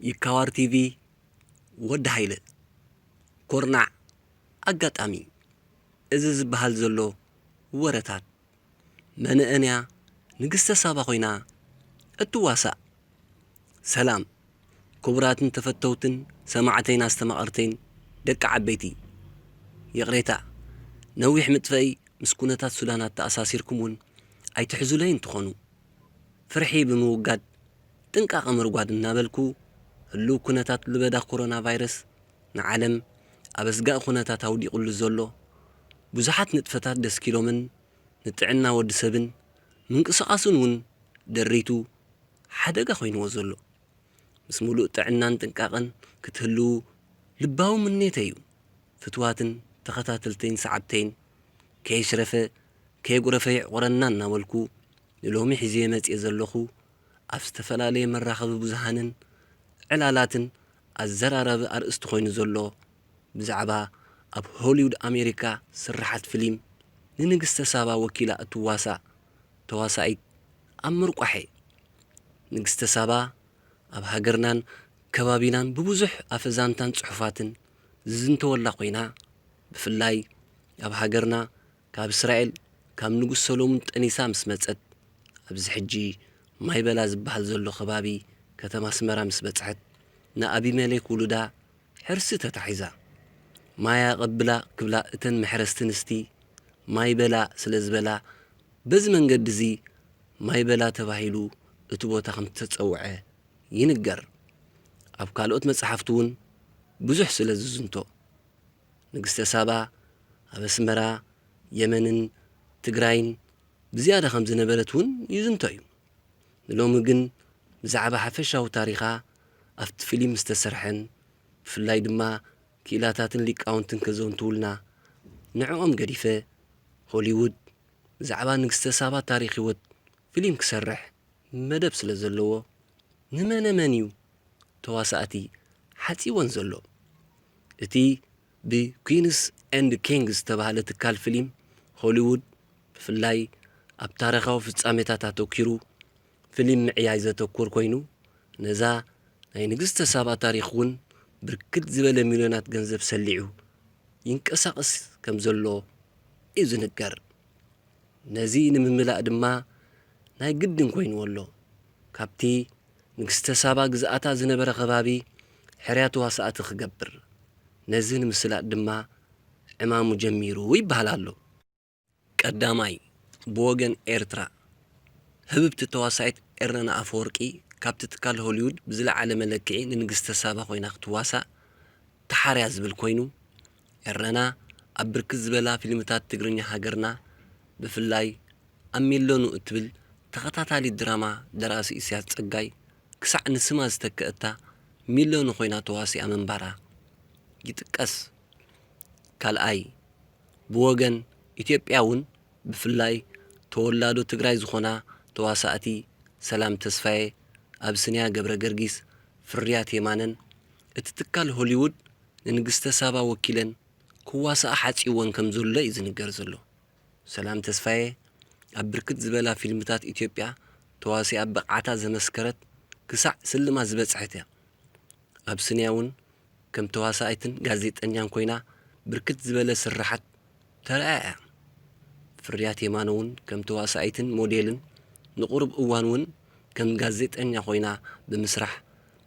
ይካዋር ቲቪ ወዲ ሃይለ ኮርናዕ ኣጋጣሚ እዚ ዝበሃል ዘሎ ወረታት መንእንያ ንግስተ ሳባ ኮይና እትዋሳእ ሰላም ክቡራትን ተፈተውትን ሰማዕተይን ኣስተማቐርተይን ደቂ ዓበይቲ የቕሬታ ነዊሕ ምጥፈይ ምስ ኩነታት ሱዳናት ተኣሳሲርኩም እውን ኣይትሕዙለይ እንትኾኑ ፍርሒ ብምውጋድ ጥንቃቐ ምርጓድ እናበልኩ ህልው ኩነታት ልበዳ ኮሮና ቫይረስ ንዓለም ኣብ ኣስጋእ ኩነታት ኣውዲቑሉ ዘሎ ብዙሓት ንጥፈታት ደስኪሎምን ንጥዕና ወዲ ሰብን ምንቅስቓሱን እውን ደሪቱ ሓደጋ ኮይንዎ ዘሎ ምስ ሙሉእ ጥዕናን ጥንቃቐን ክትህልው ልባዊ ምኔተይ እዩ ፍትዋትን ተኸታተልተይን ሰዓብተይን ከየሽረፈ ከየጉረፈ ይዕቑረና እናበልኩ ንሎሚ ሒዜ መፅየ ዘለኹ ኣብ ዝተፈላለየ መራኸቢ ብዙሃንን ዕላላትን ኣዘራረቢ ኣርእስቲ ኮይኑ ዘሎ ብዛዕባ ኣብ ሆሊውድ ኣሜሪካ ስራሓት ፊልም ንንግስተ ሳባ ወኪላ እትዋሳእ ተዋሳኢት ኣብ ምርቋሐ ንግስተ ሳባ ኣብ ሃገርናን ከባቢናን ብብዙሕ ኣፈዛንታን ጽሑፋትን ዝዝንተወላ ኮይና ብፍላይ ኣብ ሃገርና ካብ እስራኤል ካብ ንጉስ ሰሎሙን ጠኒሳ ምስ መጸት ኣብዚ ሕጂ ማይበላ ዝበሃል ዘሎ ከባቢ ከተማ ኣስመራ ምስ በጽሐት ንኣብይመሌክ ውሉዳ ሕርሲ ተታሒዛ ማያ ቀብላ ክብላ እተን መሕረስቲ ንስቲ ማይበላ ስለ ዝበላ በዚ መንገዲ እዚ ማይበላ ተባሂሉ እቲ ቦታ ከም ተጸውዐ ይንገር ኣብ ካልኦት መጽሓፍቲ እውን ብዙሕ ስለ ዝዝንቶ ንግስተ ሳባ ኣብ ኣስመራ የመንን ትግራይን ብዝያዳ ከም ዝነበረት እውን ይዝንቶ እዩ ንሎሚ ግን ብዛዕባ ሓፈሻዊ ታሪኻ ኣብቲ ፊልም ዝተሰርሐን ብፍላይ ድማ ክኢላታትን ሊቃውንትን ከዘውንትውልና ንዕኦም ገዲፈ ሆሊውድ ብዛዕባ ንግስተ ሳባ ታሪክ ህይወት ፊልም ክሰርሕ መደብ ስለ ዘለዎ ንመነመን እዩ ተዋሳእቲ ሓፂወን ዘሎ እቲ ብኩዊንስ ኤንድ ኪንግስ ዝተባሃለ ትካል ፊልም ሆሊውድ ብፍላይ ኣብ ታሪኻዊ ፍጻሜታት ኣተኪሩ ፊልም ምዕያይ ዘተኮር ኮይኑ ነዛ ናይ ንግስተ ሳባ ታሪክ እውን ብርክት ዝበለ ሚልዮናት ገንዘብ ሰሊዑ ይንቀሳቐስ ከም ዘሎ እዩ ዝንገር ነዚ ንምምላእ ድማ ናይ ግድን ኮይኑዎ ኣሎ ካብቲ ንግስተ ሳባ ግዝኣታ ዝነበረ ከባቢ ሕርያ ተዋሳእቲ ክገብር ነዚ ንምስላጥ ድማ ዕማሙ ጀሚሩ ይበሃል ኣሎ ቀዳማይ ብወገን ኤርትራ ህብብቲ ተዋሳኢት ኤረና ኣፈወርቂ ካብቲ ትካል ሆሊውድ ብዝለዓለ መለክዒ ንንግስተ ሳባ ኮይና ክትዋሳእ ተሓርያ ዝብል ኮይኑ ኤረና ኣብ ብርክት ዝበላ ፊልምታት ትግርኛ ሃገርና ብፍላይ ኣሚሎኑ እትብል ተኸታታሊ ድራማ ደራሲ ኢሳያስ ጸጋይ ክሳዕ ንስማ ዝተከአታ ሚሎኑ ኮይና ተዋሲኣ መንባራ ይጥቀስ ካልኣይ ብወገን ኢትዮጵያ እውን ብፍላይ ተወላዶ ትግራይ ዝኾና ተዋሳእቲ ሰላም ተስፋዬ ኣብስንያ ገብረ ገርጊስ ፍርያት የማነን እቲ ትካል ሆሊውድ ንንግስተ ሳባ ወኪለን ክዋሳእ ሓፂወን ከም ዘሎ እዩ ዝንገር ዘሎ ሰላም ተስፋዬ ኣብ ብርክት ዝበላ ፊልምታት ኢትዮጵያ ተዋሲኣ ብቕዓታ ዘመስከረት ክሳዕ ስልማ ዝበጽሐት እያ ኣብስንያ እውን ከም ተዋሳኢትን ጋዜጠኛን ኮይና ብርክት ዝበለ ስራሓት ተረኣያ ፍርያት የማነ እውን ከም ተዋሳኢትን ሞዴልን ንቁርብ እዋን እውን ከም ጋዜጠኛ ኮይና ብምስራሕ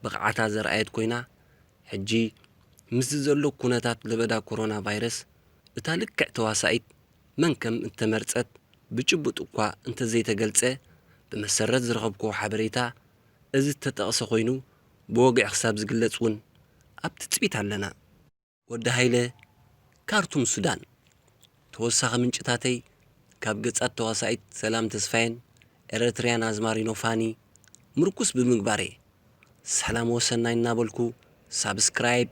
ብቕዓታ ዘርኣየት ኮይና ሕጂ ምስ ዘሎ ኩነታት ለበዳ ኮሮና ቫይረስ እታ ልክዕ ተዋሳኢት መን ከም እተመርጸት ብጭቡጥ እኳ እንተዘይተገልጸ ብመሰረት ዝረኸብኮ ሓበሬታ እዚ ተጠቕሰ ኮይኑ ብወግዕ ክሳብ ዝግለጽ እውን ኣብ ትጽቢት ኣለና ወዲ ሃይለ ካርቱም ሱዳን ተወሳኺ ምንጭታተይ ካብ ገጻት ተዋሳኢት ሰላም ተስፋየን ኤርትርያን ኣዝማሪኖ ፋኒ ምርኩስ ብምግባሬ ሰላም ወሰናይ እናበልኩ ሳብስክራይብ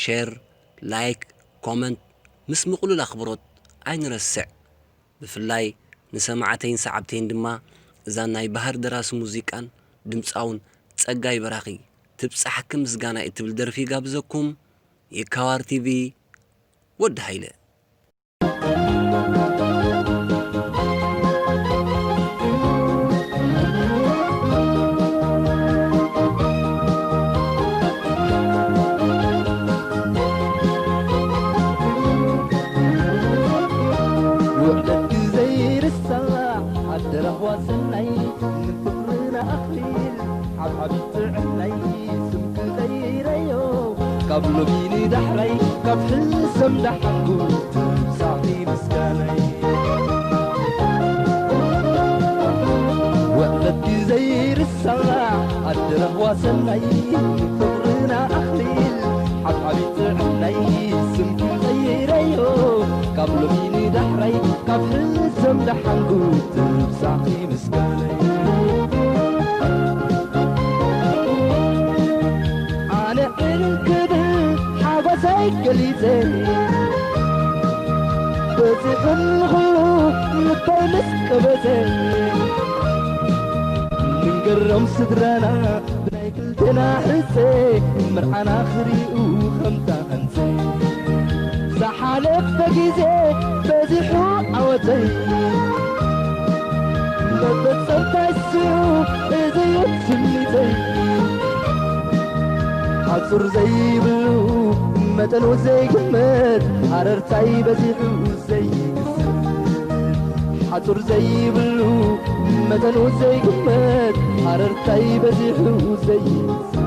ሼር ላይክ ኮመንት ምስ ምቕሉል ኣኽብሮት ኣይንረስዕ ብፍላይ ንሰማዕተይን ሰዓብተይን ድማ እዛ ናይ ባህር ደራሲ ሙዚቃን ድምፃውን ጸጋይ በራኺ ትብጻሕክም ምስጋና እትብል ደርፊ ጋብዘኩም ይካዋር ቲቪ ወዲ ሃይለ عبتعني سمك غيريو قبل بيني دحري قبل السم دحنقو تبسعتي مسكاني وقلتي زي السماع أدره وسني فقرنا أخليل حبحبي تعني سمك غيريو قبل بيني دحري قبل السم دحنقو تبسعتي مسكاني قليتي بزحن غلوب نبي مسكبتي من قرم صدرنا بناي كلتنا حسي مرحنا خريقو خمتا هنسي سحالف بقيزي بزحو عوتي لبت سلطة السيوف إذا يتسميتي حصر زي بلو متن وزي قمت حررتاي بزيحو زي قسم حصر زي بلو متن وزي قمت حررتاي بزيحو زي قسم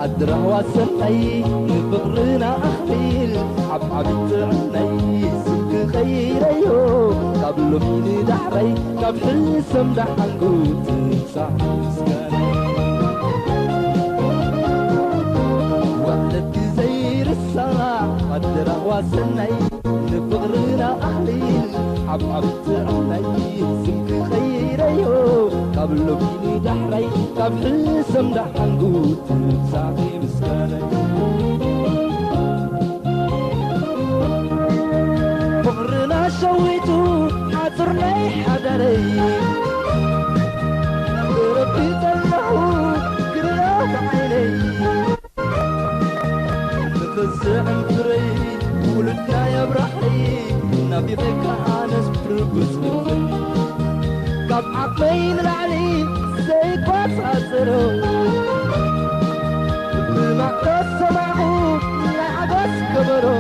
أدره وسني بغرنا أخليل عبعبت عني سمك خيريو قبل بيني دحري قبل السم دحنقو تنسع مسكاني وقلت زير السماع أدره وسني بغرنا أخليل عبعبت عني سمك خيريو قبل بيني دحري قبل السم دحنقو تبسعتي مسكاني فقرنا شويتو حاضرني حدري ربي طلعو قرنا بعيني نفزع انفري ولدنا يا برحي نبي فيك عانس بربس نفري قب عقلين العلي زي قاس عزرو بالمعكس سمعو لعبس كبرو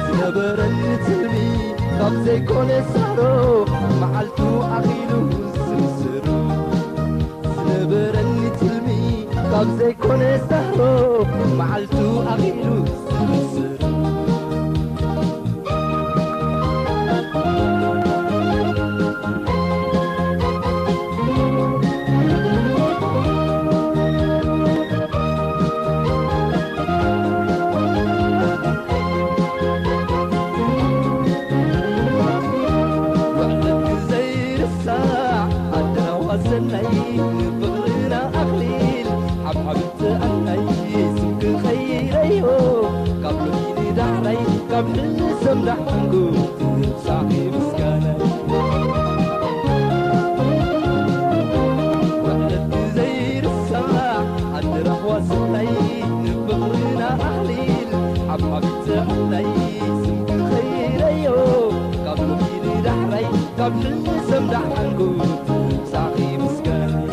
سنبرن تلمي قب زي كون سهرو معلتو أخيلو سمسرو سنبرن تلمي قب زي كون سهرو معلتو أخيلو سمسرو بغرنا أخليل حبحبت أني سمك خيريو قبل بيني دحري قبل السم دحنقو تبسعتي مسكاني وقلت زير السماع أدره وسني بغرنا أخليل حبحبت أني سمك خيريو قبل بيني دحري قبل السم دحنقو تبسعتي مسكاني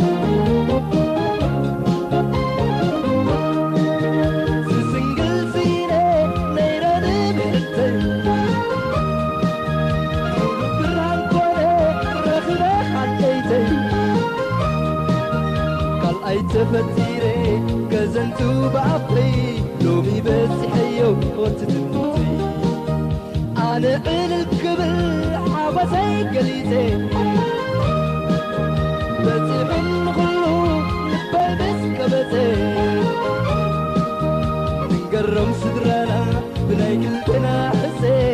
تفتيري كزنتو بعقلي لومي بسحيو وتدمتي أنا عين الكبل حبسي قليتي بسحن غلو بلبس كبتي من قرم صدرنا بناي كلتنا حسي